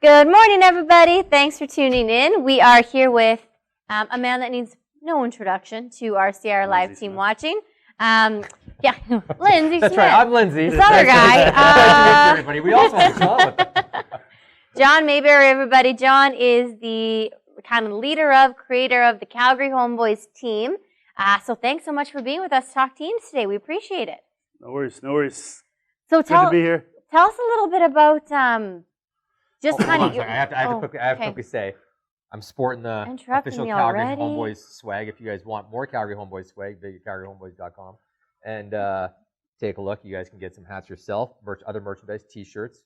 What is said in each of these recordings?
Good morning, everybody. Thanks for tuning in. We are here with a man that needs no introduction to our CR Live team watching. Lindsay That's Smith. right, I'm Lindsay. This other guy. Nice to meet everybody. We also have John. John Mayberry, everybody. John is the kind of creator of the Calgary Home Boys team. So thanks so much for being with us to talk teams today. We appreciate it. No worries. So Good to be here. Tell us a little bit about just kind of. I have to quickly say, I'm sporting the official Calgary Home Boys swag. If you guys want more Calgary Home Boys swag, visit calgaryhomeboys.com and take a look. You guys can get some hats yourself, other merchandise, T-shirts.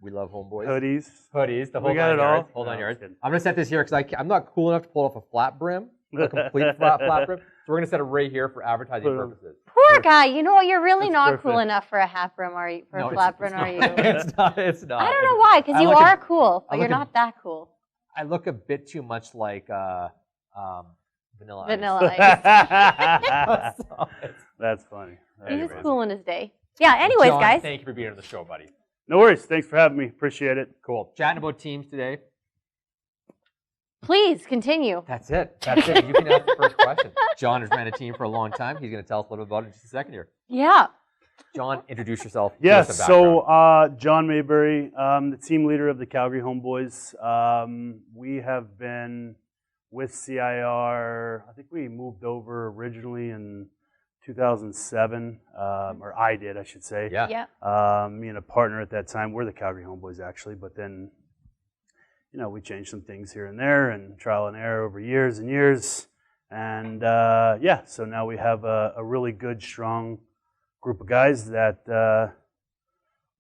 We love Home Boys. Hoodies. The whole 9 yards. Whole 9 yards. I'm gonna set this here because I'm not cool enough to pull off a flat brim, a complete flat brim. So we're gonna set it right here for advertising purposes. Poor guy. You know what? You're really not cool enough for a hat brim, are you? For a flat brim, are you? It's not. I don't know why, because you are cool, but you're not that cool. I look a bit too much like Vanilla Ice. That's funny. He's cool in his day. Yeah, anyways, John, guys. thank you for being on the show, buddy. No worries. Thanks for having me. Appreciate it. Cool. Chatting about teams today. Please continue. That's it. You can ask the first question. John has ran a team for a long time. He's going to tell us a little bit about it in just a second here. Yeah. John, introduce yourself. Yes, so John Mayberry, the team leader of the Calgary Home Boys. We have been with CIR, I think we moved over originally in 2007, or I did, I should say. Yeah. Me and a partner at that time, we're the Calgary Home Boys actually, but then, we changed some things here and there and trial and error over years and years. And so now we have a really good, strong group of guys that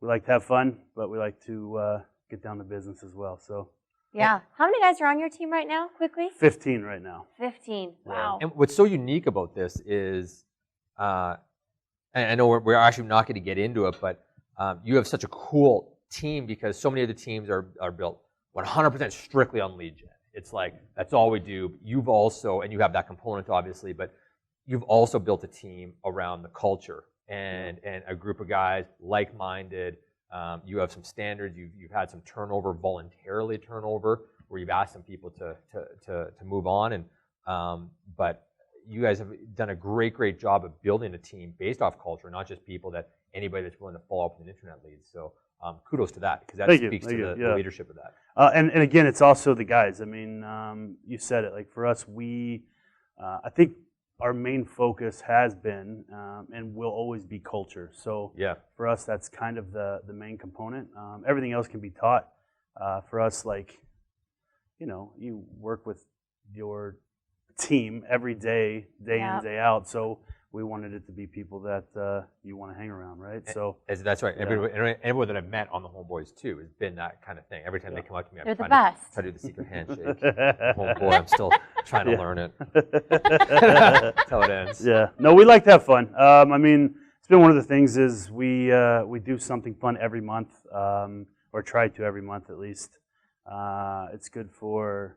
we like to have fun, but we like to get down to business as well. So yeah. How many guys are on your team right now, quickly? 15 right now. 15. Wow. And what's so unique about this is, and I know we're actually not going to get into it, but you have such a cool team because so many of the teams are built 100% strictly on lead gen. It's like, that's all we do. You've also, and you have that component obviously, but you've also built a team around the culture and a group of guys like-minded. You have some standards. You've had some voluntarily turnover, where you've asked some people to move on. And but you guys have done a great job of building a team based off culture, not just people that anybody that's willing to follow up with an internet lead. So kudos to that, because that speaks to the leadership of that. And again, it's also the guys. I mean, you said it. Like for us, I think our main focus has been and will always be culture. So for us, that's kind of the main component. Everything else can be taught. For us, you work with your team every day, day in, day out. So we wanted it to be people that you want to hang around, right? So that's right. Everyone that I've met on the Home Boys too has been that kind of thing. Every time they come up to me, I'm trying to do the secret handshake. Oh boy, I'm still trying to learn it. That's how it ends. Yeah. No, we like to have fun. I mean, it's been one of the things is we do something fun every month, or try to every month at least. It's good for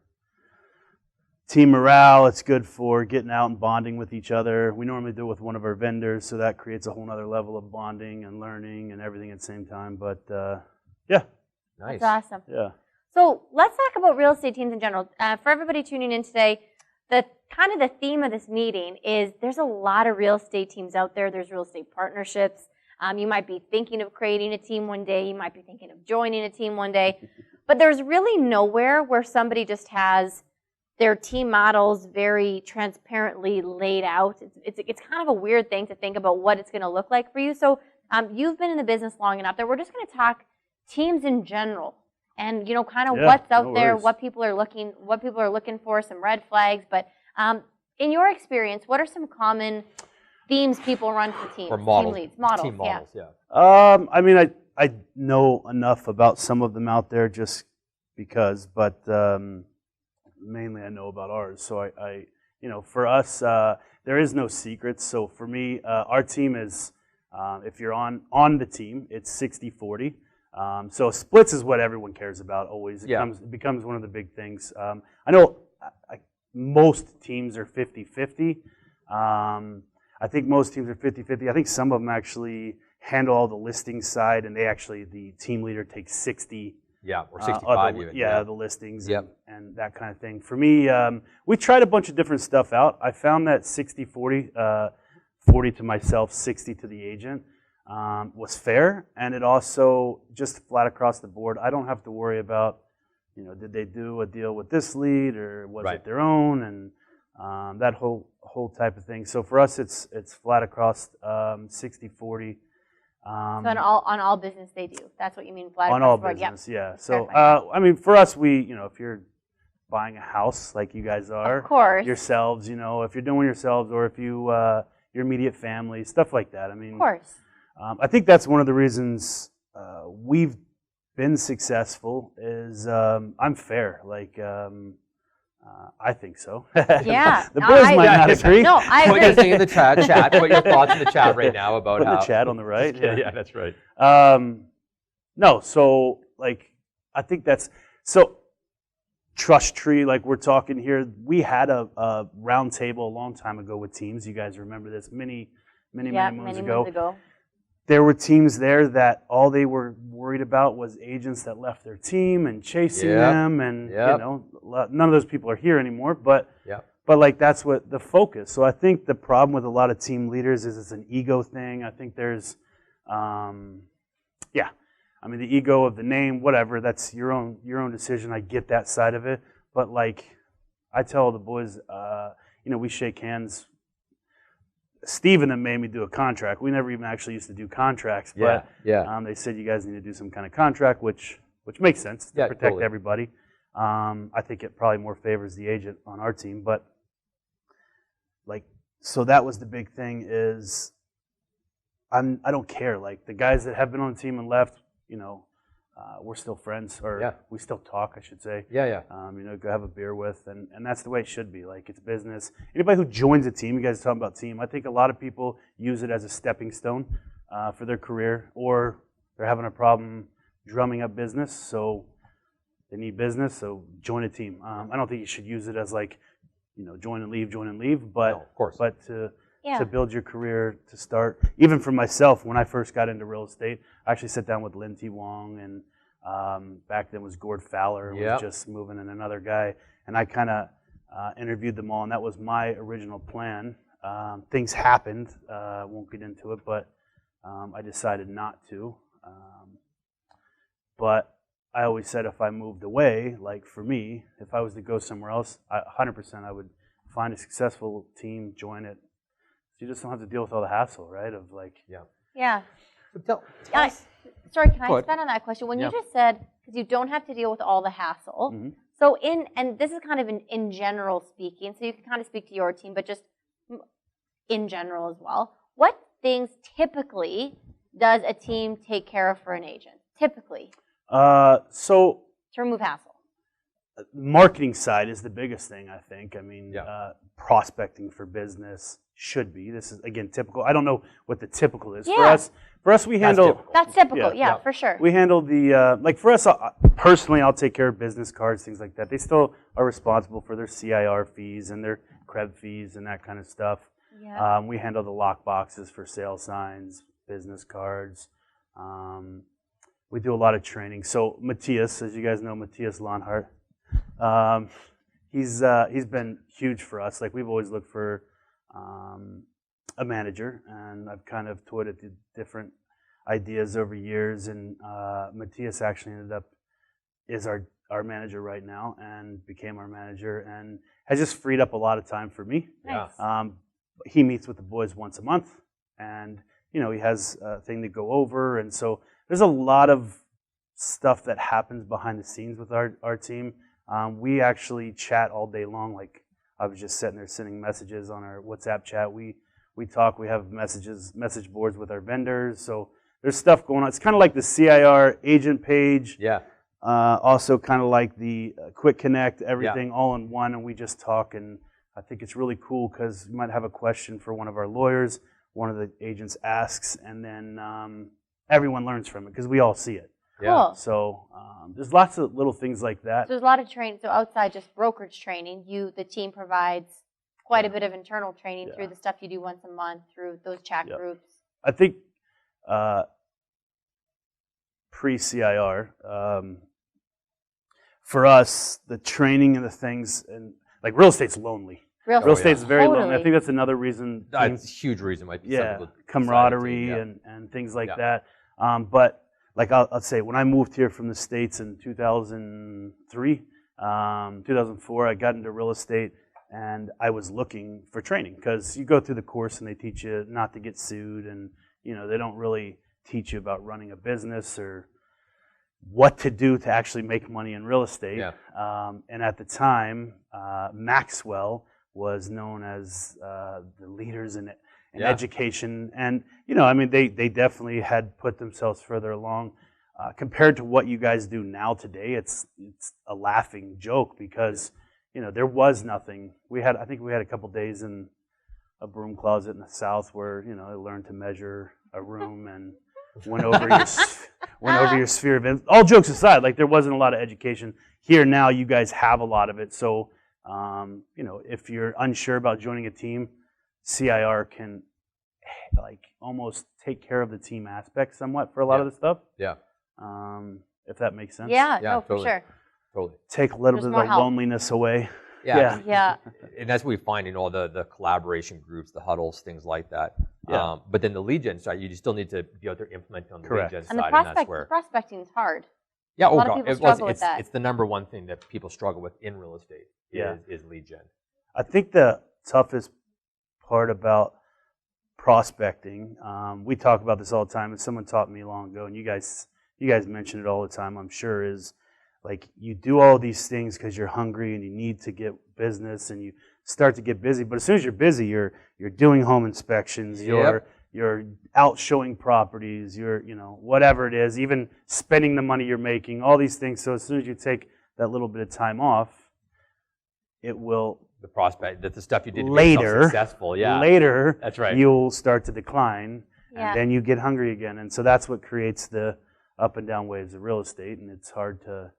team morale. It's good for getting out and bonding with each other. We normally do it with one of our vendors, so that creates a whole other level of bonding and learning and everything at the same time. But nice. That's awesome. Yeah. So let's talk about real estate teams in general. For everybody tuning in today, the theme of this meeting is there's a lot of real estate teams out there. There's real estate partnerships. You might be thinking of creating a team one day. You might be thinking of joining a team one day. But there's really nowhere where somebody just has their team models very transparently laid out. It's kind of a weird thing to think about what it's going to look like for you. So you've been in the business long enough that we're just going to talk teams in general, and kind of what's out there, what people are looking for, some red flags. But in your experience, what are some common themes people run for teams? Or models. Team leads, models. Team models, yeah. I mean, I know enough about some of them out there just because, but mainly I know about ours. So I for us, there is no secrets. So for me, our team is, if you're on the team, it's 60-40. So splits is what everyone cares about always. It becomes one of the big things. I know most teams are 50-50. I think most teams are 50-50. I think some of them actually handle all the listing side, and the team leader takes 60 Yeah, or 65 even. The listings Yep. and that kind of thing. For me, we tried a bunch of different stuff out. I found that 60-40, 40 to myself, 60 to the agent, was fair. And it also, just flat across the board, I don't have to worry about, did they do a deal with this lead or was it their own? And that whole type of thing. So for us, it's flat across 60-40. So on all business they do. That's what you mean, flat on across all the board. business, Yep. yeah. So I mean, for us, if you're buying a house like you guys are, Of course. yourselves, if you're doing yourselves, or if you your immediate family, stuff like that. I mean, Of course. I think that's one of the reasons we've been successful is I'm fair. Like I think so. Yeah. The boys might not agree. No, I Put agree. your thing in the chat. Put your thoughts in the chat right now about Put how. the chat on the right. Yeah, that's right. No, so like I think that's so trust tree. Like we're talking here, we had a round table a long time ago with teams. You guys remember this? Many moons ago. There were teams there that all they were worried about was agents that left their team and chasing them, and none of those people are here anymore. But like that's what the focus. So I think the problem with a lot of team leaders is it's an ego thing. I think there's, I mean the ego of the name, whatever. That's your own decision. I get that side of it, but like I tell the boys, we shake hands. Steve and them made me do a contract. We never even actually used to do contracts, but they said you guys need to do some kind of contract, which makes sense to protect everybody. I think it probably more favors the agent on our team, but like so that was the big thing is I don't care. Like the guys that have been on the team and left, we're still friends, or we still talk, I should say. Go have a beer with, and that's the way it should be. Like it's business. Anybody who joins a team, you guys are talking about team. I think a lot of people use it as a stepping stone for their career, or they're having a problem drumming up business, so they need business, so join a team. I don't think you should use it as like, join and leave, but of course. But to build your career, to start. Even for myself, when I first got into real estate, I actually sat down with Lin T. Wong, and back then was Gord Fowler, was just moving in another guy, and I kind of interviewed them all, and that was my original plan. Things happened, won't get into it, but I decided not to. But I always said if I moved away, like for me, if I was to go somewhere else, 100% I would find a successful team, join it. So you just don't have to deal with all the hassle, right? Of like, Yeah. So Sorry, can I expand on that question? When you just said, because you don't have to deal with all the hassle, so and this is kind of in general speaking, so you can kind of speak to your team, but just in general as well, what things typically does a team take care of for an agent? Typically. So to remove hassle. Marketing side is the biggest thing, I think. I mean, prospecting for business should be. This is, again, typical. I don't know what the typical is. For us, we handle... That's typical, for sure. We handle the... like for us, personally, I'll take care of business cards, things like that. They still are responsible for their CIR fees and their CREB fees and that kind of stuff. Yeah. We handle the lock boxes for sale signs, business cards. We do a lot of training. So Matthias, as you guys know, Matthias Lonhart, he's been huge for us. Like we've always looked for a manager, and I've kind of toyed at the different ideas over years. And Matthias actually is our manager right now, and became our manager, and has just freed up a lot of time for me. Nice. He meets with the boys once a month, and he has a thing to go over, and so there's a lot of stuff that happens behind the scenes with our team. We actually chat all day long. Like I was just sitting there sending messages on our WhatsApp chat. We talk. We have message boards with our vendors. So there's stuff going on. It's kind of like the CIR agent page. Yeah. Also kind of like the Quick Connect, everything all in one, and we just talk. And I think it's really cool because you might have a question for one of our lawyers. One of the agents asks, and then everyone learns from it because we all see it. Cool. So there's lots of little things like that. So there's a lot of training. So outside just brokerage training, the team provides quite a bit of internal training through the stuff you do once a month, through those chat groups. I think pre-CIR, for us, the training and the things, and like real estate's lonely. Real Real estate's very lonely. Totally. I think that's another reason. That's a huge reason why some people camaraderie decide to, and things like that. But like I'll say, when I moved here from the States in 2003, 2004, I got into real estate, and I was looking for training because you go through the course and they teach you not to get sued, and they don't really teach you about running a business or what to do to actually make money in real estate. And at the time, Maxwell was known as the leaders in education, and I mean, they definitely had put themselves further along. Compared to what you guys do now today, it's a laughing joke because there was nothing. I think we had a couple days in a broom closet in the South where I learned to measure a room and went over your sphere of influence. All jokes aside, like there wasn't a lot of education. Here now, you guys have a lot of it. So if you're unsure about joining a team, CIR can like almost take care of the team aspect somewhat for a lot of the stuff. If that makes sense. Yeah, no, for totally. sure. Totally. Take a little bit of the loneliness away. Yeah. And that's what we find in all the collaboration groups, the huddles, things like that. But then the lead gen side, you still need to be out there implementing on the lead gen and side. the prospecting is hard. Yeah, a lot of people struggle with that. It's the number one thing that people struggle with in real estate is lead gen. I think the toughest part about prospecting, we talk about this all the time, and someone taught me long ago, and you guys mention it all the time, I'm sure, is like you do all these things because you're hungry and you need to get business and you start to get busy. But as soon as you're busy, you're doing home inspections, you're out showing properties, you're whatever it is, even spending the money you're making, all these things. So as soon as you take that little bit of time off, it will the stuff you did to later, make yourself successful. Later, that's right. You'll start to decline, and then you get hungry again, and so that's what creates the up and down waves of real estate, and it's hard to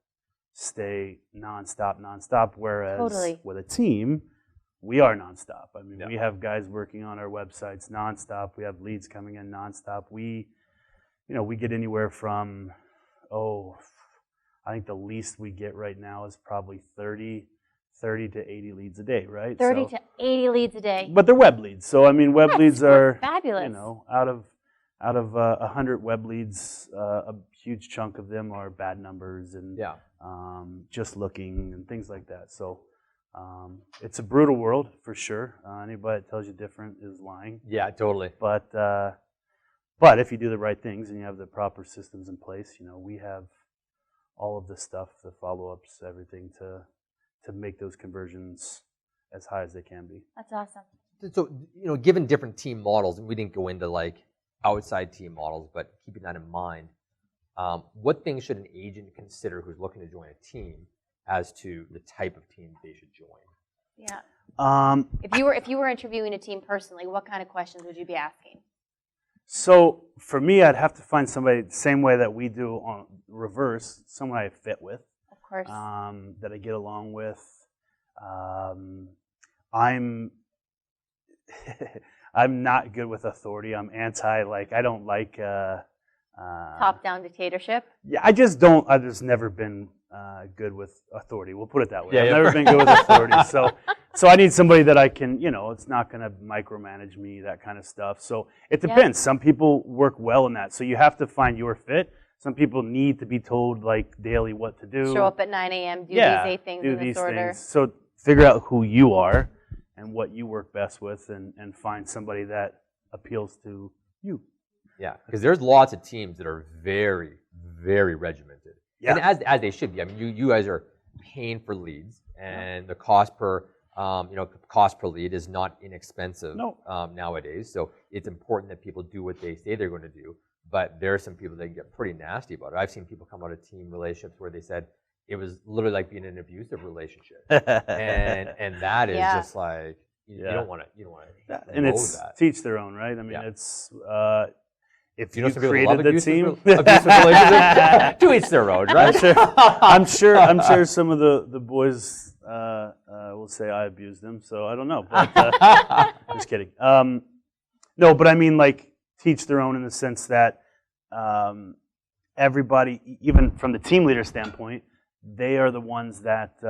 stay nonstop. Whereas with a team, we are nonstop. I mean, we have guys working on our websites nonstop. We have leads coming in nonstop. We get anywhere from I think the least we get right now is probably 30 to 80 leads a day, right? 30 to 80 leads a day. But they're web leads. So I mean, web leads are fabulous. Out of 100 web leads, a huge chunk of them are bad numbers and just looking and things like that. So it's a brutal world for sure. Anybody that tells you different is lying. Yeah, totally. But if you do the right things and you have the proper systems in place, we have all of the stuff, the follow-ups, everything to make those conversions as high as they can be. That's awesome. So, given different team models, and we didn't go into like outside team models, but keeping that in mind, what things should an agent consider who's looking to join a team as to the type of team they should join? Yeah. If you were interviewing a team personally, what kind of questions would you be asking? So for me, I'd have to find somebody the same way that we do on reverse, someone I fit with. Of course. That I get along with. I'm not good with authority. I'm anti, I don't like top-down dictatorship. Yeah, I've just never been good with authority. We'll put it that way. I've never been good with authority. So I need somebody that I can, it's not going to micromanage me, that kind of stuff. So it depends. Yeah. Some people work well in that. So you have to find your fit. Some people need to be told daily what to do. Show up at 9 a.m., do these 8 things in this order. So figure out who you are and what you work best with and find somebody that appeals to you. Yeah, because there's lots of teams that are very, very regimented. Yeah. And as they should be. I mean, you guys are paying for leads, and the cost per lead is not inexpensive nowadays. So it's important that people do what they say they're going to do. But there are some people that get pretty nasty about it. I've seen people come out of team relationships where they said it was literally like being in an abusive relationship, and that is just like you don't want to. And it's teach their own, right? I mean, it's if you created the team, abusive relationships, to each their own, right? I'm sure some of the boys will say I abused them, so I don't know. But, just kidding. No, but I mean teach their own in the sense that everybody, even from the team leader standpoint, they are the ones that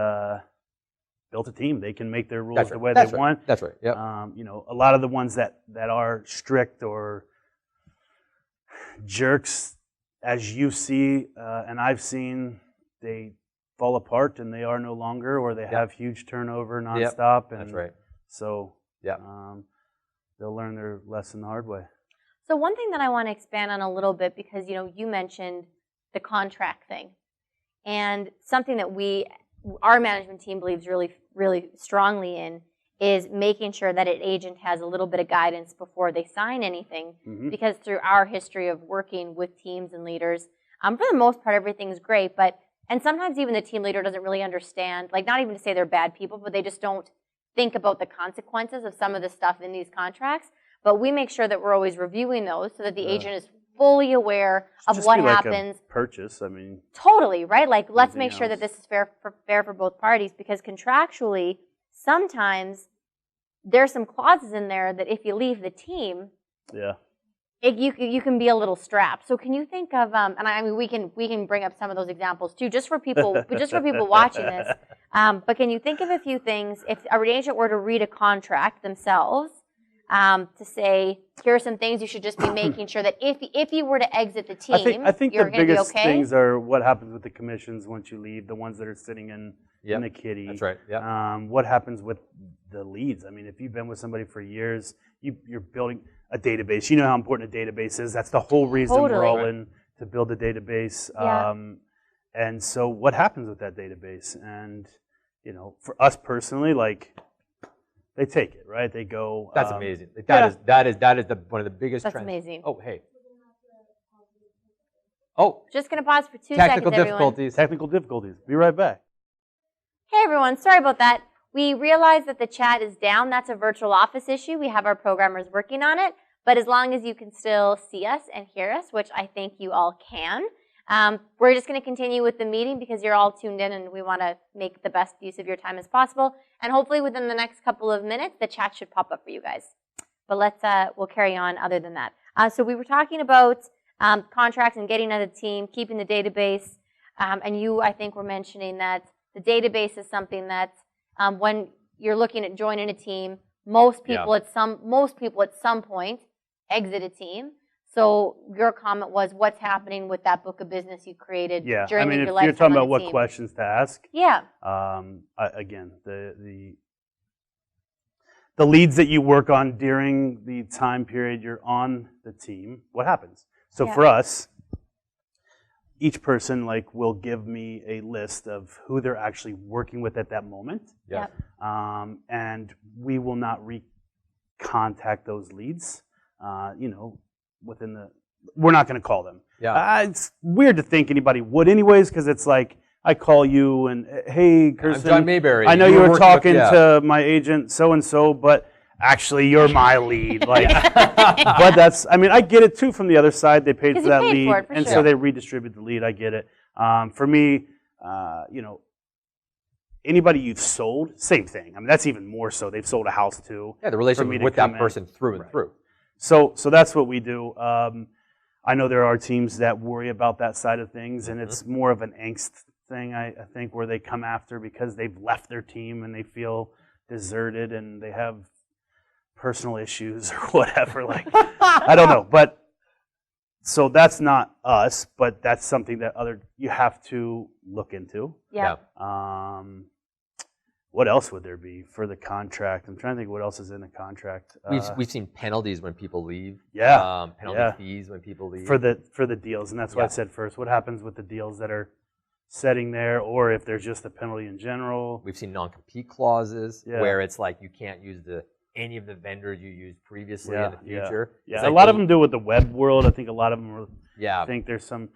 built a team. They can make their rules That's the right. way That's they right. want. That's right. Yep. A lot of the ones that are strict or jerks, as you see and I've seen, they fall apart and they are no longer, or they have huge turnover nonstop. And That's right. So Yeah. they'll learn their lesson the hard way. So one thing that I want to expand on a little bit, because you mentioned the contract thing, and something that our management team believes really, really strongly in is making sure that an agent has a little bit of guidance before they sign anything. Mm-hmm. Because through our history of working with teams and leaders, for the most part, everything's great. And sometimes even the team leader doesn't really understand, like not even to say they're bad people, but they just don't think about the consequences of some of the stuff in these contracts. But we make sure that we're always reviewing those so that the agent is fully aware of Just what be like happens. a purchase. I mean, Totally, right? Like, let's Anything make sure that else. this is fair for both parties, because contractually, sometimes there's some clauses in there that if you leave the team, yeah. you can be a little strapped. So can you think of and I mean we can bring up some of those examples too, just for people watching this. But can you think of a few things if a agent were to read a contract themselves? To say, here are some things you should just be making sure that if you were to exit the team, I think you're the going to be biggest okay. things are what happens with the commissions once you leave, the ones that are sitting in the kitty. That's right. Yeah. What happens with the leads? I mean, if you've been with somebody for years, you're building a database. You know how important a database is. That's the whole reason we're all in, to build a database. Yeah. And so what happens with that database? And, for us personally, like, they take it, right? They go. That's amazing. That is one of the biggest That's trends. amazing. Oh, hey. Oh, Just going to pause for 2 technical seconds, everyone. difficulties. Technical difficulties. Be right back. Hey everyone, sorry about that. We realize that the chat is down. That's a virtual office issue. We have our programmers working on it. But as long as you can still see us and hear us, which I think you all can, we're just going to continue with the meeting because you're all tuned in and we want to make the best use of your time as possible. And hopefully within the next couple of minutes, the chat should pop up for you guys. But we'll carry on other than that. So we were talking about contracts and getting out of the team, keeping the database. And you, I think, were mentioning that the database is something that when you're looking at joining a team, most people at some point exit a team. So your comment was, what's happening with that book of business you created during your lifetime on the team? If you're talking about what questions to ask, again, the leads that you work on during the time period you're on the team, what happens? So for us, each person will give me a list of who they're actually working with at that moment. Yeah. And we will not recontact those leads. We're not going to call them. Yeah. It's weird to think anybody would anyways, because it's like, I call you and, hey, Kirsten. I'm John Mayberry. I know you were talking to my agent so-and-so, but actually you're my lead. But I get it too from the other side. They paid for that lead, so they redistribute the lead. I get it. For me, anybody you've sold, same thing. I mean, that's even more so. They've sold a house too. Yeah, the relationship with that person through and through. So that's what we do. I know there are teams that worry about that side of things, and it's more of an angst thing, I think, where they come after because they've left their team and they feel deserted and they have personal issues or whatever. I don't know. But so that's not us, but that's something that you have to look into. Yeah. What else would there be for the contract? I'm trying to think what else is in the contract. We've seen penalties when people leave. Yeah. Penalty fees when people leave. For the deals, and that's what I said first. What happens with the deals that are setting there, or if there's just a penalty in general? We've seen non-compete clauses where it's like you can't use any of the vendors you used previously in the future. Yeah. A lot of them do with the web world. I think a lot of them think there's some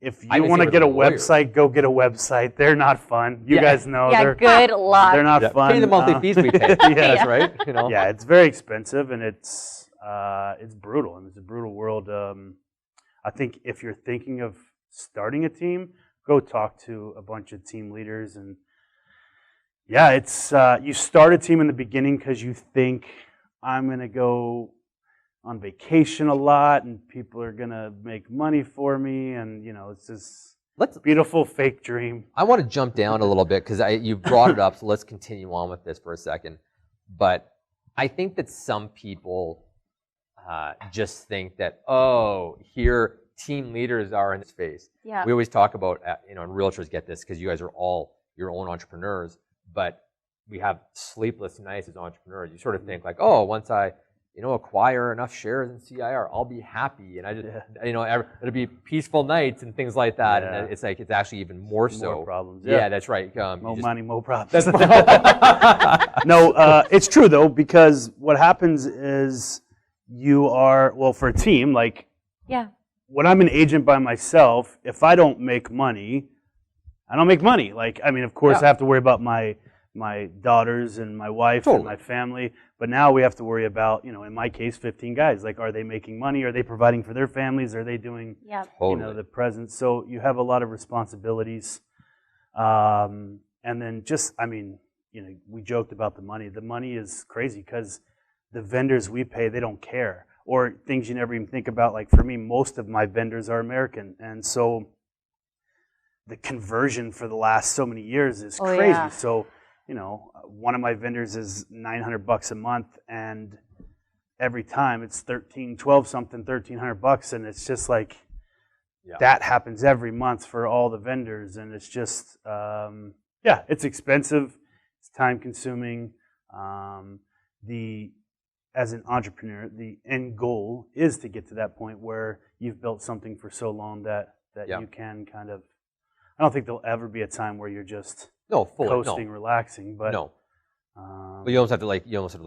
if you want to get a website, go get a website. They're not fun. You guys know. Yeah, good luck. They're not fun. Pay the monthly fees we pay. That's right. Yeah, it's very expensive and it's brutal, and it's a brutal world. I think if you're thinking of starting a team, go talk to a bunch of team leaders, and it's you start a team in the beginning because you think I'm going to go on vacation a lot and people are going to make money for me, and it's just Beautiful fake dream. I want to jump down a little bit because you brought it up, so let's continue on with this for a second. But I think that some people just think that, oh, here team leaders are in space. Yeah. We always talk about, and realtors get this because you guys are all your own entrepreneurs, but we have sleepless nights as entrepreneurs. You sort of think like, oh, once I acquire enough shares in CIR, I'll be happy, and I just, it'll be peaceful nights and things like that. Yeah. And it's actually even more so. More problems. Yeah, that's right. More money, more problems. No, it's true though, because what happens is for a team, like, when I'm an agent by myself, if I don't make money, I don't make money. Like, I mean, of course, I have to worry about my daughters and my wife and my family. But now we have to worry about, in my case, 15 guys. Like, are they making money? Are they providing for their families? Are they doing, the presents? So you have a lot of responsibilities. And then we joked about the money. The money is crazy because the vendors we pay, they don't care. Or things you never even think about. Like, for me, most of my vendors are American. And so the conversion for the last so many years is crazy. Yeah. So, one of my vendors is $900 a month, and every time it's $1,300, and it's just like that happens every month for all the vendors, and it's just it's expensive, it's time consuming. As an entrepreneur, the end goal is to get to that point where you've built something for so long that you can kind of. I don't think there'll ever be a time where you're just coasting, relaxing, but but you almost have to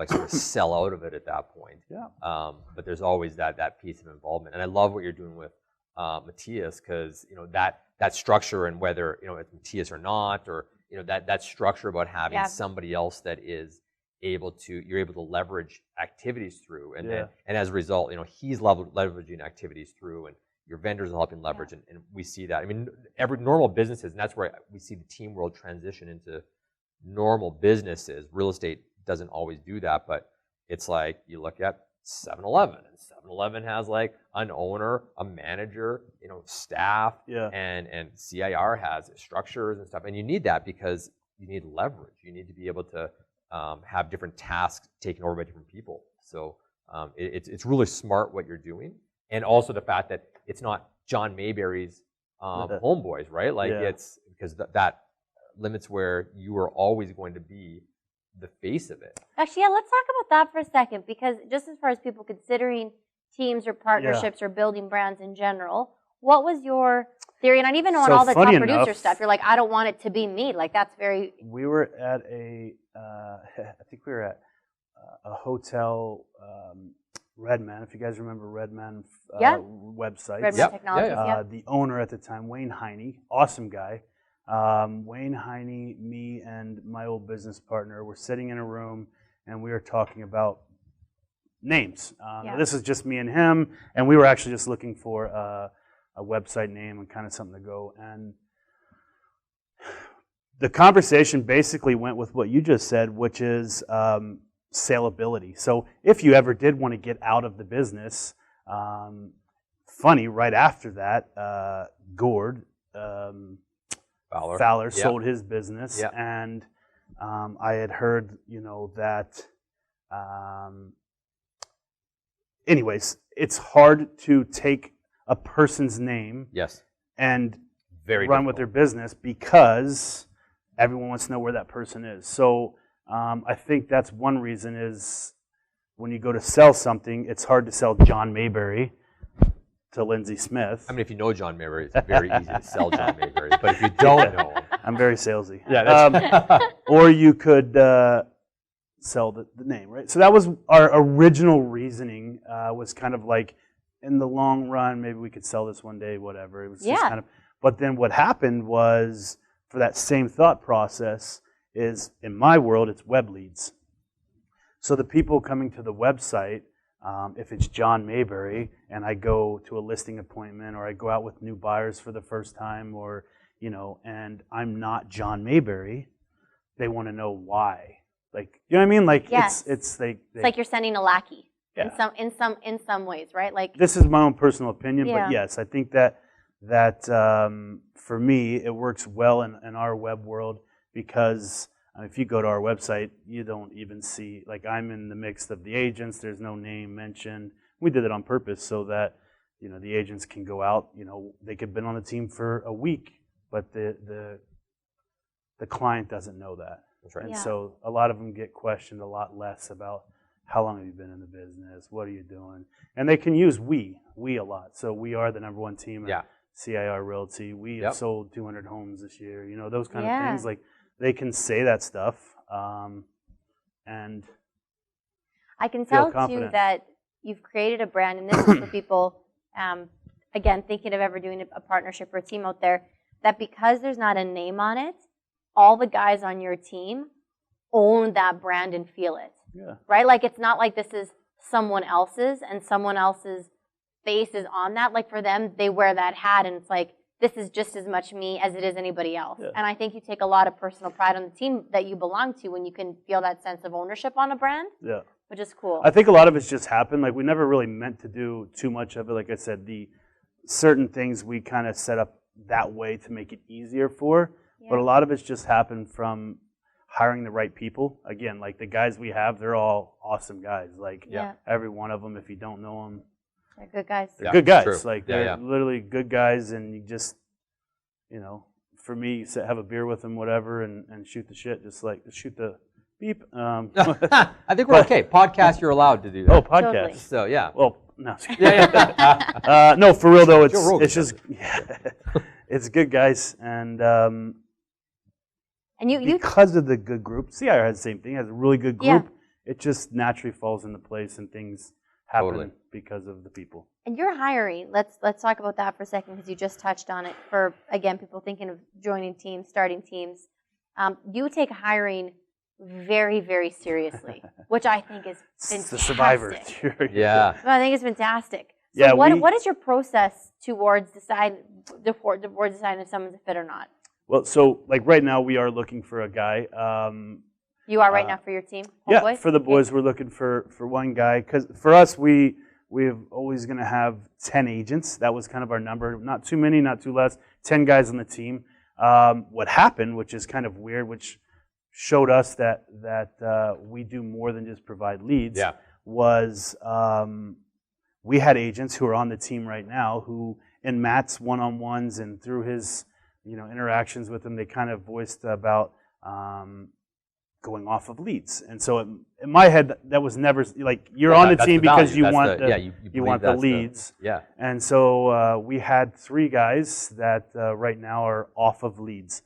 sort of sell out of it at that point. Yeah. But there's always that piece of involvement, and I love what you're doing with Matthias, because that structure, and whether it's Matthias or not, or that structure about having somebody else that is you're able to leverage activities through, and as a result, he's leveraging activities through, and your vendors are helping leverage, and we see that. I mean, every normal businesses, and that's where we see the team world transition into normal businesses. Real estate doesn't always do that, but it's like you look at 7-Eleven, and 7-Eleven has like an owner, a manager, staff, and CIR has structures and stuff, and you need that because you need leverage. You need to be able to have different tasks taken over by different people. So it's really smart what you're doing. And also the fact that it's not John Mayberry's Home Boys, right? Like it's because that limits where you are always going to be the face of it. Actually, let's talk about that for a second, because just as far as people considering teams or partnerships or building brands in general, what was your theory? And I even know on all the top producer stuff, you're like, I don't want it to be me. Like, that's very... We were at I think we were at a hotel, Redman, if you guys remember Redman website. Redman Technologies, The owner at the time, Wayne Heine, awesome guy. Wayne Heine, me, and my old business partner were sitting in a room, and we were talking about names. This is just me and him, and we were actually just looking for a website name and kind of something to go. And the conversation basically went with what you just said, which is saleability. So if you ever did want to get out of the business, funny, right after that, Gord Fowler sold his business, and I had heard, that. Anyways, it's hard to take a person's name, and run with their business because everyone wants to know where that person is. So I think that's one reason is when you go to sell something, it's hard to sell John Mayberry to Lindsay Smith. I mean, if you know John Mayberry, it's very easy to sell John Mayberry. But if you don't know him, I'm very salesy. Yeah, or you could sell the name, right? So that was our original reasoning. Was kind of like, in the long run, maybe we could sell this one day, whatever. It was just kind of. But then what happened was, for that same thought process, is in my world, it's web leads. So the people coming to the website, if it's John Mayberry, and I go to a listing appointment, or I go out with new buyers for the first time, or and I'm not John Mayberry, they want to know why. Like, you know what I mean? Like, it's like you're sending a lackey in some ways, right? Like, this is my own personal opinion, but yes, I think that that for me, it works well in our web world because if you go to our website, you don't even see, like I'm in the mix of the agents, there's no name mentioned. We did it on purpose so that, the agents can go out, they could have been on the team for a week, but the client doesn't know that. That's right. And Yeah. so a lot of them get questioned a lot less about how long have you been in the business, what are you doing? And they can use we a lot. So we are the number one team at CIR Realty. We have sold 200 homes this year, those kind of things. Like they can say that stuff. And I can tell too that you've created a brand, and this is for people, again, thinking of ever doing a partnership or a team out there, that because there's not a name on it, all the guys on your team own that brand and feel it. Yeah. Right? Like it's not like this is someone else's and someone else's face is on that. Like for them, they wear that hat and it's like, this is just as much me as it is anybody else. Yeah. And I think you take a lot of personal pride on the team that you belong to when you can feel that sense of ownership on a brand. Yeah. Which is cool. I think a lot of it's just happened. Like we never really meant to do too much of it. Like I said, the certain things we kind of set up that way to make it easier for. Yeah. But a lot of it's just happened from hiring the right people. Again, like the guys we have, they're all awesome guys. Like every one of them, if you don't know them, they're good guys. They're good guys. True. Like they're literally good guys, and you just, for me, you have a beer with them, whatever, and shoot the shit. Just shoot the beep. I think we're okay. Podcast, you're allowed to do that. Oh, podcast. Totally. So yeah. Well, no. No, for real though, it's just it's good guys, and you because of the good group. CIR has the same thing. It has a really good group. It just naturally falls into place, and things happen because of the people. And you're hiring. Let's talk about that for a second because you just touched on it. For again, people thinking of joining teams, starting teams, you take hiring very, very seriously, which I think is fantastic. It's the survivor. Yeah. I think it's fantastic. So what is your process towards deciding if someone's a fit or not? Well, so like right now we are looking for a guy. You are right now for your team? Boys? For the boys, we're looking for one guy. Because for us, we're always going to have 10 agents. That was kind of our number. Not too many, not too less. 10 guys on the team. What happened, which is kind of weird, which showed us that we do more than just provide leads, was we had agents who are on the team right now who, in Matt's one-on-ones and through his interactions with him, they kind of voiced about going off of leads. And so in my head, that was never like you're on the team because you want the leads. And so we had 3 guys that right now are off of leads.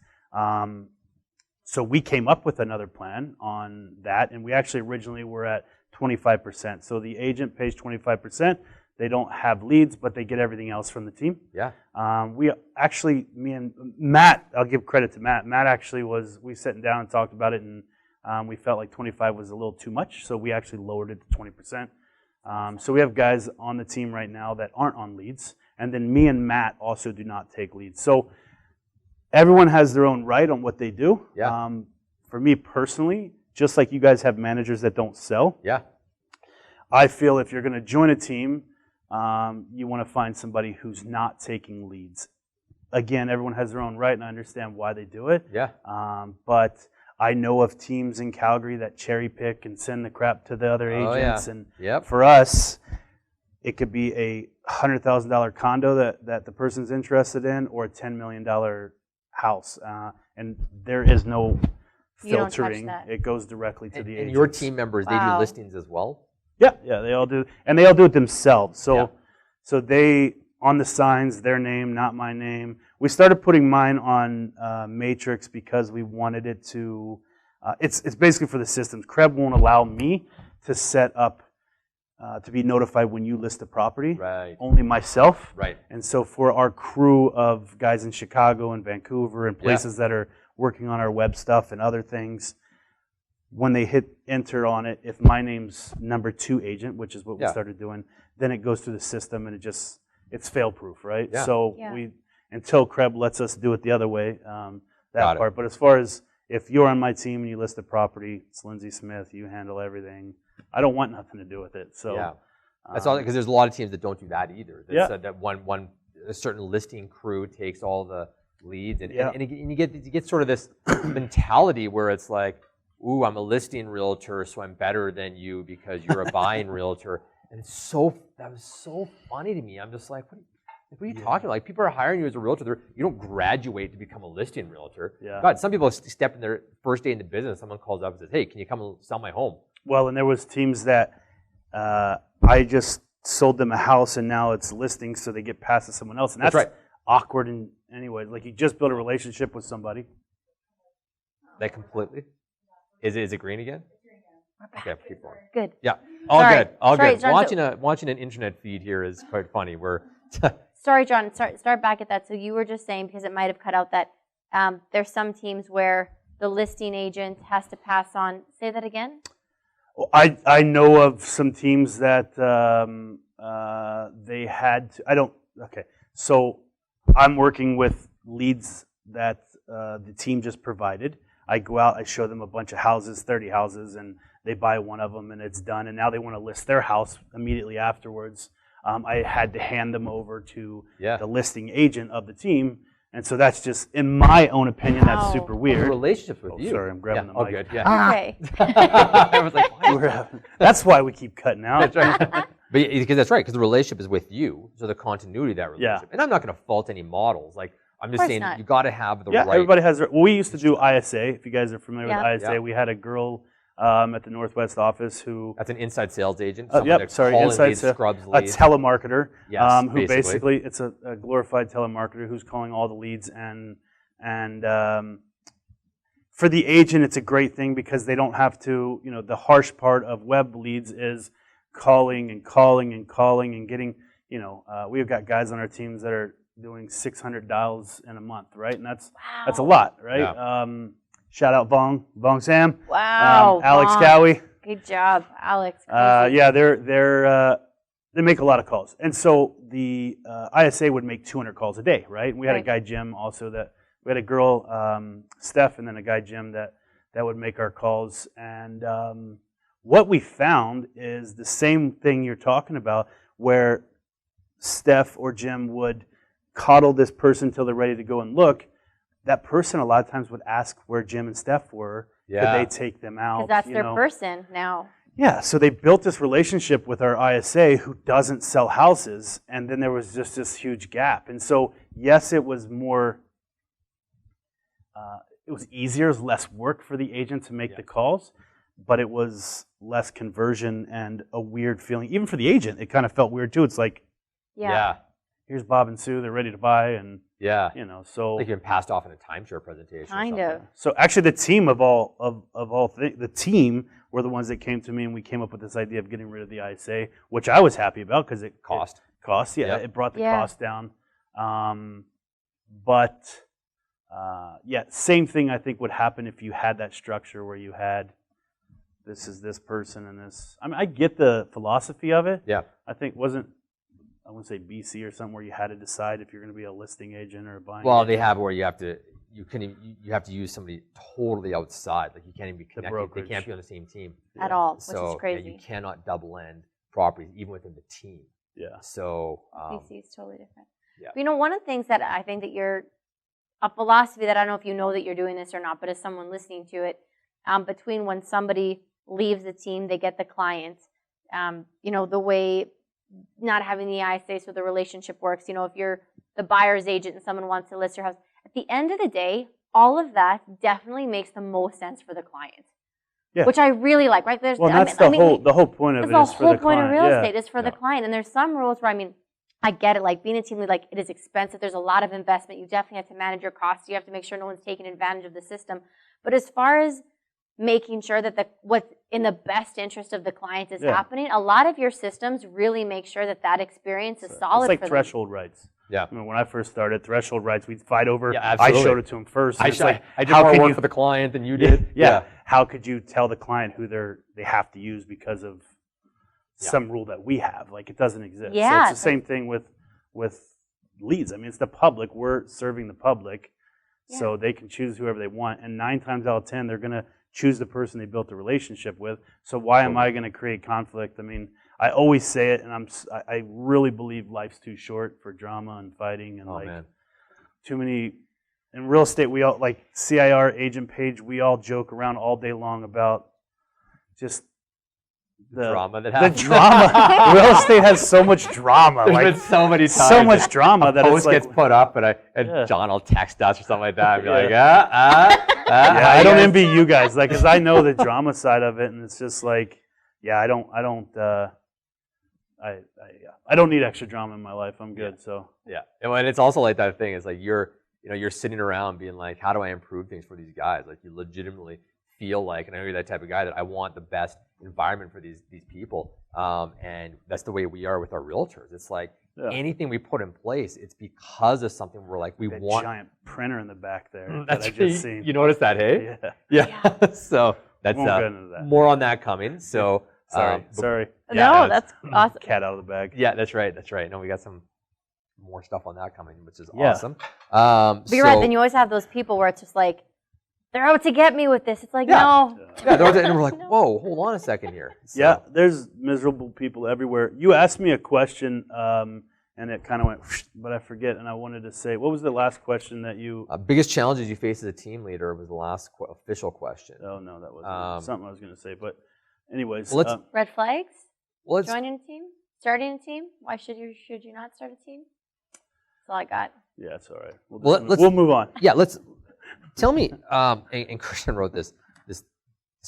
So we came up with another plan on that, and we actually originally were at 25%. So the agent pays 25%. They don't have leads, but they get everything else from the team. We actually, me and Matt, I'll give credit to Matt. Matt actually we sat down and talked about it, and we felt like 25 was a little too much, so we actually lowered it to 20%. So we have guys on the team right now that aren't on leads, and then me and Matt also do not take leads. So everyone has their own right on what they do. For me personally, just like you guys have managers that don't sell, I feel if you're going to join a team, you want to find somebody who's not taking leads. Again, everyone has their own right, and I understand why they do it. But I know of teams in Calgary that cherry pick and send the crap to the other agents. And for us, it could be a $100,000 condo that the person's interested in, or a $10 million house. And there is no filtering. It goes directly to the agent. And your team members, they do listings as well? Yeah, they all do. And they all do it themselves. So they, on the signs, their name, not my name. We started putting mine on Matrix because we wanted it to, it's basically for the systems. Krebs won't allow me to set up, to be notified when you list a property. Only myself. And so for our crew of guys in Chicago and Vancouver and places that are working on our web stuff and other things, when they hit enter on it, if my name's number 2 agent, which is what we started doing, then it goes through the system and it's fail-proof, right? So until Krebs lets us do it the other way, that part. But as far as if you're on my team and you list a property, it's Lindsay Smith, you handle everything. I don't want nothing to do with it. So that's all, because there's a lot of teams that don't do that either. That one a certain listing crew takes all the leads, and Yeah. and you get sort of this mentality where it's like, ooh, I'm a listing realtor, so I'm better than you because you're a buying realtor. And that was so funny to me. I'm just like, what are you talking about? Like, people are hiring you as a realtor. You don't graduate to become a listing realtor. Yeah. God, some people step in their first day in the business, someone calls up and says, hey, can you come and sell my home? Well, and there was teams that I just sold them a house and now it's listing, so they get passed to someone else. And that's right. awkward in anyway. Like, you just built a relationship with somebody. That completely. Is it green again? Okay, keep going. Good. Yeah, all Sorry. good, all Sorry, good. John, Watching an internet feed here is quite funny. Sorry, John. Start back at that. So you were just saying, because it might have cut out, that there's some teams where the listing agent has to pass on. Say that again. Well, I know of some teams that they had to, I don't, okay. So I'm working with leads that the team just provided. I go out, I show them a bunch of houses, 30 houses, and they buy one of them and it's done. And now they want to list their house immediately afterwards. I had to hand them over to the listing agent of the team. And so that's just, in my own opinion, that's super weird. The relationship with you. Sorry, I'm grabbing the mic. Oh, good. Yeah. Okay. I was like, that's why we keep cutting out. That's right. But because that's right, because the relationship is with you, so the continuity of that relationship. And I'm not going to fault any models. Like, I'm just saying you got to have the right. Everybody has. Well, we used to do ISA. If you guys are familiar with ISA, Yeah. we had a girl at the Northwest office who. That's an inside sales agent. Inside sales. A telemarketer. Yes, who basically it's a glorified telemarketer who's calling all the leads and for the agent, it's a great thing because they don't have to. You know, the harsh part of web leads is calling and calling and calling and getting. You know, we've got guys on our teams that are doing 600 dials in a month, right? And that's a lot, right? Yeah. Shout out Vong Sam. Wow. Alex Gowie. Good job, Alex. Yeah, they make a lot of calls, and so the ISA would make 200 calls a day, right? And we had a guy Jim also that we had a girl Steph, and then a guy Jim that would make our calls. And what we found is the same thing you're talking about, where Steph or Jim would coddle this person until they're ready to go and look. That person a lot of times would ask where Jim and Steph were. Yeah. Could they take them out? Because that's their person now. Yeah, so they built this relationship with our ISA who doesn't sell houses, and then there was just this huge gap. And so, yes, it was more, it was easier, it was less work for the agent to make the calls, but it was less conversion and a weird feeling. Even for the agent, it kind of felt weird too. It's like, here's Bob and Sue, they're ready to buy, and you know, so like you've been passed off in a timeshare presentation. Kind of. So actually, the team the team were the ones that came to me, and we came up with this idea of getting rid of the ISA, which I was happy about because it cost. It brought the cost down. But same thing I think would happen if you had that structure where you had this is this person and this. I mean, I get the philosophy of it. Yeah. I think I wouldn't say BC or something where you had to decide if you're going to be a listing agent or a buying agent. They have where you have to use somebody totally outside. Like, you can't even be connected. They can't be on the same team at all, which so, is crazy. Yeah, you cannot double end properties even within the team. Yeah. So BC is totally different. Yeah. But, you know, one of the things that I think that you're a philosophy that I don't know if you know that you're doing this or not, but as someone listening to it, between when somebody leaves the team, they get the client. You know, the way not having the ISA so the relationship works. You know, if you're the buyer's agent and someone wants to list your house, at the end of the day, all of that definitely makes the most sense for the client. Yeah. Which I really like, right? Well, that's the whole point of it. The is for the whole point of client. real estate is for the client. And there's some rules where, I mean, I get it. Like, being a team lead, like, it is expensive. There's a lot of investment. You definitely have to manage your costs. You have to make sure no one's taking advantage of the system. But as far as making sure that what's in the best interest of the client is happening, a lot of your systems really make sure that experience is solid. It's like for threshold rights. Yeah. I mean, when I first started, threshold rights, we'd fight over. Yeah, absolutely. I showed it to them first. I did more work for the client than you did. Yeah. How could you tell the client who they have to use because of some rule that we have? Like, it doesn't exist. Yeah. So it's the same thing with leads. I mean, it's the public. We're serving the public, so they can choose whoever they want. And 9 times out of 10, they're going to choose the person they built a relationship with. So why am I going to create conflict? I mean, I always say it, and I really believe life's too short for drama and fighting and too many. In real estate, we all like CIR agent page. We all joke around all day long about just the drama that happens. The drama. Real estate has so much drama. There's been so many times. So much drama that post gets put up, and John will text us or something like that, and be like, I don't envy you guys, because I know the drama side of it, and it's just like, I don't need extra drama in my life. I'm good. So and it's also like that thing. It's like you're sitting around being like, how do I improve things for these guys? Like you legitimately feel like, and I know you're that type of guy, that I want the best environment for these people. And that's the way we are with our realtors. It's like anything we put in place, it's because of something we're like, we want. Giant printer in the back there that's that I just seen. You noticed that, hey? Yeah. So that's more on that coming. So sorry. No, that's awesome. Cat out of the bag. Yeah, that's right. No, we got some more stuff on that coming, which is awesome. But you're right. Then you always have those people where it's just like, they're out to get me with this. It's like, no. And we're like, whoa, hold on a second here. So. There's miserable people everywhere. You asked me a question, and it kind of went, but I forget, and I wanted to say, what was the last question that you... biggest challenges you face as a team leader was the last official question. Oh, no, that wasn't something I was going to say, but anyways. Red flags? Joining a team? Starting a team? Why should you not start a team? That's all I got. Yeah, it's all right. We'll move on. Yeah, tell me, and Christian wrote this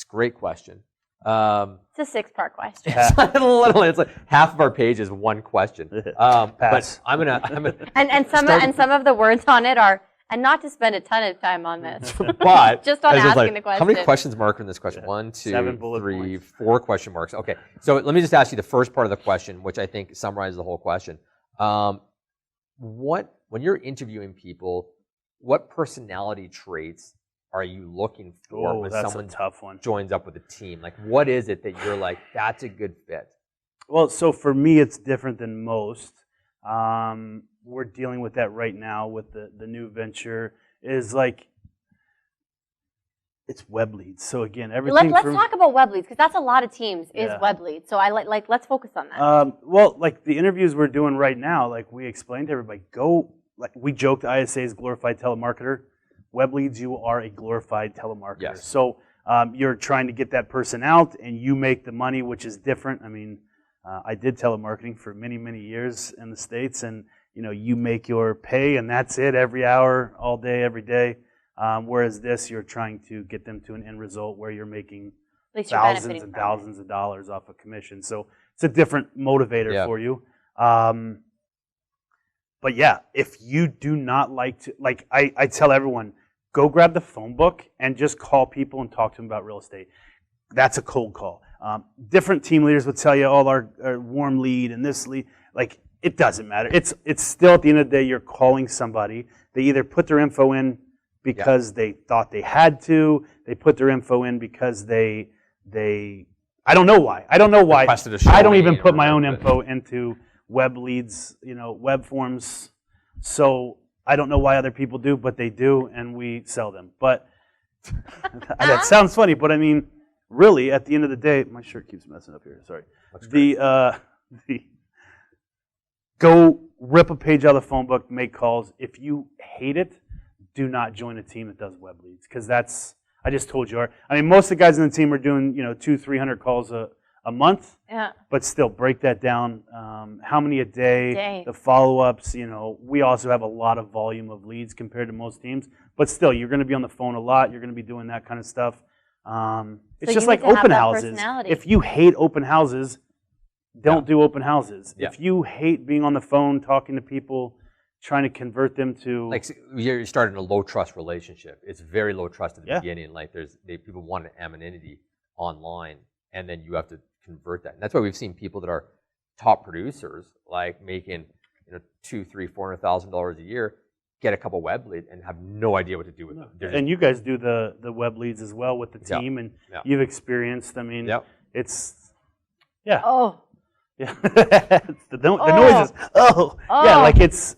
great question. It's a 6-part question. It's like half of our page is one question. But I'm gonna and some of the words on it are, and not to spend a ton of time on this, but just on asking the question. How many questions marked in this question? 1, 2, 3, 4 question marks. Okay, so let me just ask you the first part of the question, which I think summarizes the whole question. When you're interviewing people, what personality traits are you looking for when someone joins up with a team? Like, what is it that you're like, that's a good fit? Well, so for me, it's different than most. We're dealing with that right now with the new venture. Is like, it's web leads. So again, everything. Let's talk about web leads, because that's a lot of teams is web leads. So I let's focus on that. Well, like the interviews we're doing right now, like we explained to everybody, like we joked, ISA is glorified telemarketer. Web leads, you are a glorified telemarketer. Yes. So you're trying to get that person out, and you make the money, which is different. I mean, I did telemarketing for many, many years in the States, and you make your pay, and that's it, every hour, all day, every day. Whereas this, you're trying to get them to an end result where you're making thousands and thousands of dollars off of commission. So it's a different motivator for you. But yeah, if you do not like to, like I tell everyone, go grab the phone book and just call people and talk to them about real estate. That's a cold call. Different team leaders would tell you, our warm lead and this lead. Like, it doesn't matter. It's still, at the end of the day, you're calling somebody. They either put their info in because they thought they had to. They put their info in because they I don't know why. I don't even put my own info into web leads, web forms. So I don't know why other people do, but they do, and we sell them. But that sounds funny, but I mean, really, at the end of the day, my shirt keeps messing up here. Sorry. Go rip a page out of the phone book, make calls. If you hate it, do not join a team that does web leads, because I just told you. I mean, most of the guys in the team are doing 200-300 calls a month. Yeah. But still, break that down. How many a day? The follow-ups. We also have a lot of volume of leads compared to most teams. But still, you're going to be on the phone a lot. You're going to be doing that kind of stuff. It's just like open houses. If you hate open houses, don't do open houses. Yeah. If you hate being on the phone, talking to people, trying to convert them to... Like, you're starting a low-trust relationship. It's very low trust at the beginning. Like, people want an anonymity online, and then you have to convert that. And that's why we've seen people that are top producers, like making $200,000, $300,000, $400,000 a year, get a couple web leads and have no idea what to do with them. And you guys do the web leads as well with the team, and you've experienced. I mean, it's Oh. Yeah. the noises. Oh. Yeah, like it's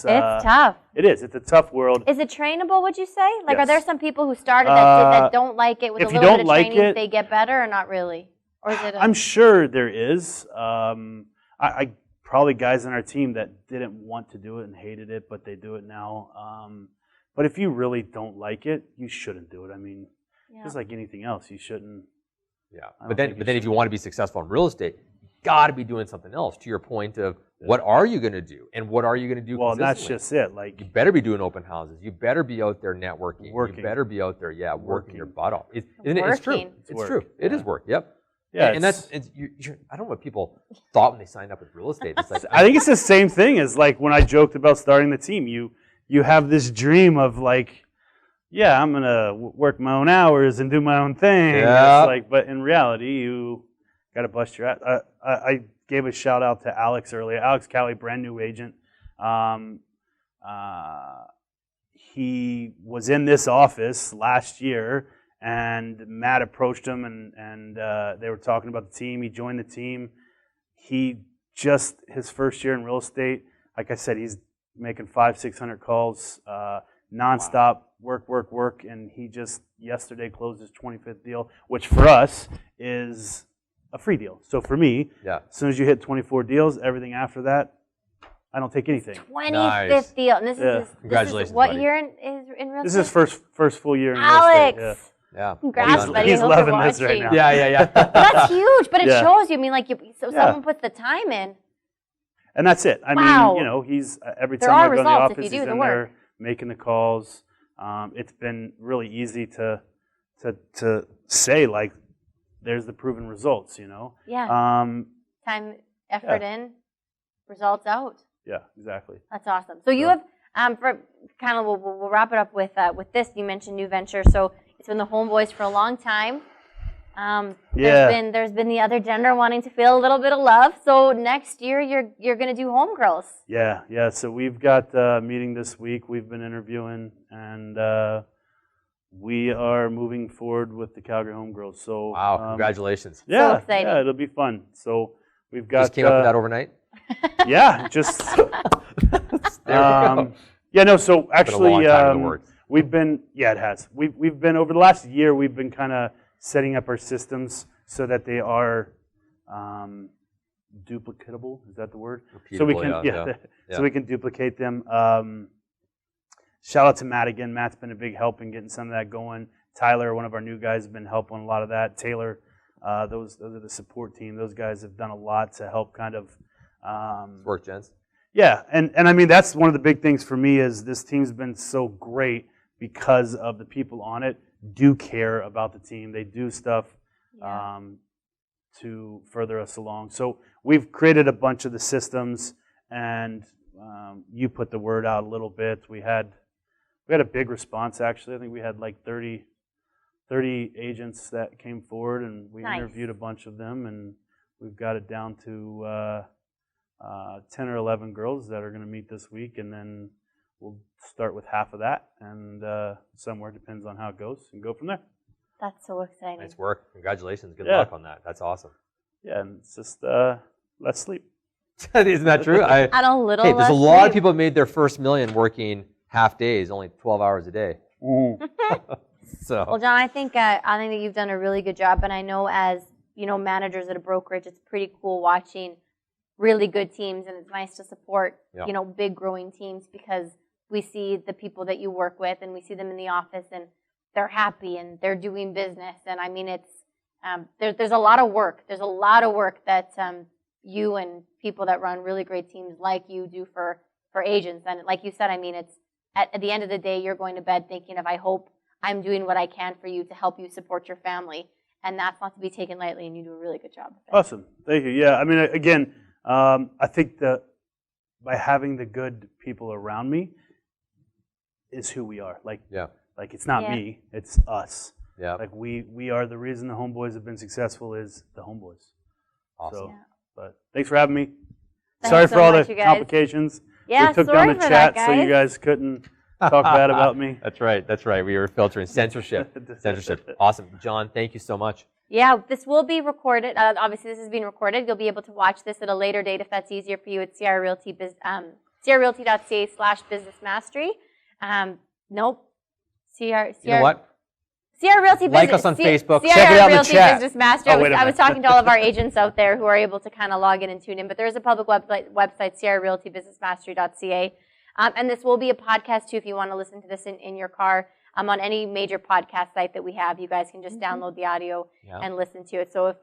tough. It is. It's a tough world. Is it trainable, would you say? Like, are there some people who started that don't like it with a little bit of training, they get better, or not really? Or is it? I'm sure there is. I probably guys on our team that didn't want to do it and hated it, but they do it now. But if you really don't like it, you shouldn't do it. I mean, just like anything else, you shouldn't. Yeah, but then if you want to be successful in real estate, you got to be doing something else. To your point of what are you going to do, and what are you going to do? Well, that's just it. Like you better be doing open houses. You better be out there networking. Working. You better be out there, working your butt off. Isn't it? It's true. It's work. true. It is work. Yep. Yeah, and that's I don't know what people thought when they signed up with real estate. It's like, I think it's the same thing as like when I joked about starting the team. You have this dream of like, yeah, I'm gonna work my own hours and do my own thing. Yeah. It's like, but in reality, you got to bust your ass. I gave a shout out to Alex earlier. Alex Cowley, brand new agent. He was in this office last year. And Matt approached him, and they were talking about the team. He joined the team. His first year in real estate, like I said, he's making 500-600 calls, nonstop, work, and he just yesterday closed his 25th deal, which for us is a free deal. So for me, as soon as you hit 24 deals, everything after that, I don't take anything. 25th deal, and this is congratulations. What buddy. year in real estate? This is his first full year in Alex. real estate. Yeah. Congrats, buddy. He's I hope you're loving this right watching. now. Yeah. That's huge, but it Yeah. shows you. I mean, like, someone puts the time in. And that's it. I mean, he's every There time are I go in the results if office, you do he's the in work. there making the calls. It's been really easy to say like, there's the proven results. Yeah. Time, effort in, results out. Yeah, exactly. That's awesome. So you have, for kind of, we'll wrap it up with this. You mentioned new venture. So it's been the Home Boys for a long time. There's been the other gender wanting to feel a little bit of love. So next year you're going to do Homegirls. Yeah. So we've got a meeting this week. We've been interviewing, and we are moving forward with the Calgary Homegirls. So Wow! Congratulations. Yeah, So exciting. Yeah, it'll be fun. So we've got. Just came up with that overnight. Yeah, just. There we go. Yeah, no. So actually, been a long time in the works. we've been. Yeah, it has. We've been over the last year. We've been kind of setting up our systems so that they are duplicatable. Is that the word? So we can. Yeah. So we can duplicate them. Shout out to Matt again. Matt's been a big help in getting some of that going. Tyler, one of our new guys, has been helping a lot of that. Taylor, those are the support team. Those guys have done a lot to help kind of. Work, gents. Yeah, and I mean, that's one of the big things for me is this team's been so great because of the people on it do care about the team. They do stuff to further us along. So we've created a bunch of the systems, and you put the word out a little bit. We had a big response, actually. I think we had like 30 agents that came forward, and we interviewed a bunch of them, and we've got it down to 10 or 11 girls that are going to meet this week, and then we'll start with half of that, and somewhere, depends on how it goes, and go from there. That's so exciting. Nice work. Congratulations. Good luck on that. That's awesome. Yeah, and it's just less sleep. Isn't that true? And a little Hey, there's a less lot of sleep. people made their first million working half days, only 12 hours a day. So. Well, John, I think that you've done a really good job, and I know as managers at a brokerage, it's pretty cool watching really good teams, and it's nice to support big growing teams because we see the people that you work with, and we see them in the office, and they're happy and they're doing business. And I mean, it's there's a lot of work. There's a lot of work that you and people that run really great teams like you do for agents. And like you said, I mean, it's at the end of the day, you're going to bed thinking of, I hope I'm doing what I can for you to help you support your family. And that's not to be taken lightly, and you do a really good job of it. Awesome. Thank you. Yeah, I mean, again, I think that by having the good people around me is who we are. Like it's not me, it's us. Yeah. Like we are the reason the Homeboys have been successful is the Homeboys. Awesome. So, but thanks for having me. Thanks sorry so for all much, the you guys. complications. Yeah, we took sorry down the for chat that, so you guys. guys couldn't talk bad about me. That's right. We were filtering censorship. Awesome. John, thank you so much. Yeah, this will be recorded. Obviously, this is being recorded. You'll be able to watch this at a later date if that's easier for you at crrealty.ca/business mastery. Nope. You know what? CR Realty Like Business, us on Facebook. CR Check it out in the Realty chat. Business Master. Oh, wait a I was minute. talking to all of our agents out there who are able to kind of log in and tune in. But there is a public website, crrealtybusinessmastery.ca. And this will be a podcast too if you want to listen to this in your car. On any major podcast site that we have, you guys can just download the audio and listen to it. So if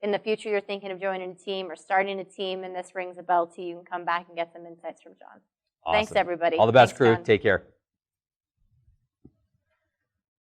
in the future you're thinking of joining a team or starting a team and this rings a bell to you, you can come back and get some insights from John. Awesome. Thanks, everybody. All the best, Thanks, crew. John. Take care.